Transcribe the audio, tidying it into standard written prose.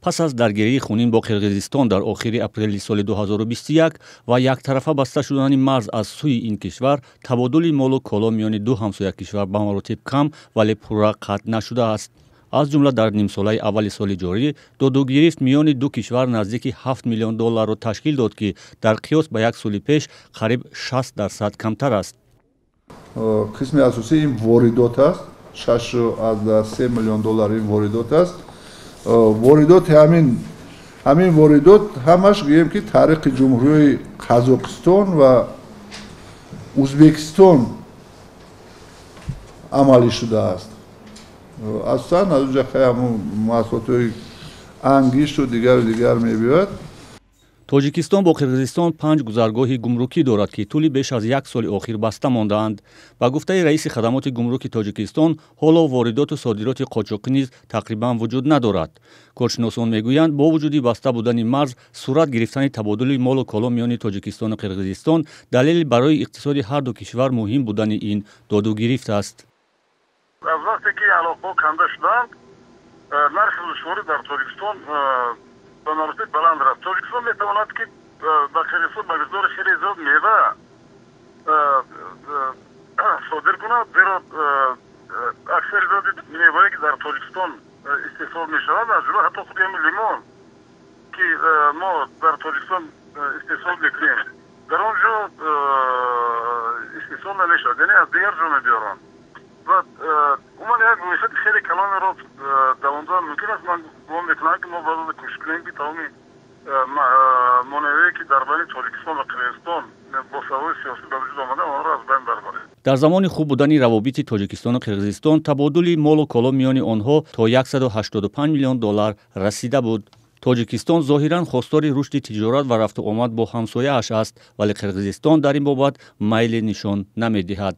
پس از درگیری خونین با قرقیزستان در آخر اپریل سال 2021 و یک طرفه بسته شدن مرز از سوی این کشور، تبادل مال و کالا میان دو همسایه کشور به مراتب کم ولی پورا قطع نشده است. از جمله در نیم ساله اول سال جاری دو گرفت میان دو کشور نزدیک 7 میلیون دلار را تشکیل داد که در قیاس به یک سال پیش قریب 60% کمتر است. قسم اساسی این واردات است. 6.3 میلیون دلار این واردات است. واردات همین واردات همش گوییم که طریق جمهوری قزاقستان و ازبکستان عملی شده است. اصلا از اونجا همون محصولات انگشت و دیگر میبیاد. تاجیکستان با قرقیزستان 5 گذرگاه گمرکی دارد که طول بیش از یک سال اخیر بسته مانده‌اند. با گفته رئیس خدمات گمرک تاجیکستان، حالا واردات و صادرات قاچاقی نیز تقریبا وجود ندارد. کارشناسان میگویند با وجود بسته بودن مرز، صورت گرفتن تبادل مال و کالا میان تاجیکستان و قرقیزستان دلیل برای اقتصاد هر دو کشور مهم بودن این داد و گرفت است. از وقتی که علاقه کنده شدند، نرخ دشواری در تاجیکستان به مراتب بلند رفت. تاجیکستان میتواند که به قرقیزستان به مقدار خیلی زیاد میوه صادر کند، زیرا اکثر زیاد میوه‌ای که در تاجیکستان استحصال میشود از جمله حتی خود همین لیمون که ما در تاجیکستان استحصال میکنیم در آنجا استحصال نمیشود، یعنی از دیگر جا میبیارند و عموما یک رویشت خیلی کلان را دوامدار ممکن است. من گمان میکنم که ما باید کوشش کنیم که تمامی مانعی که در بین تاجیکستان و قرقیزستان با سبب سیاسی به وجود آمده آن را از بین ببریم. در زمان خوب بودن روابط تاجیکستان و قرقیزستان، تبادل مال و کالا میان آنها تا 185 میلیون دلار رسیده بود. تاجیکستان ظاهراً خواستار رشد تجارت و رفت و آمد با همسایه‌اش است، ولی قرقیزستان در این بابت میل نشان نمی‌دهد.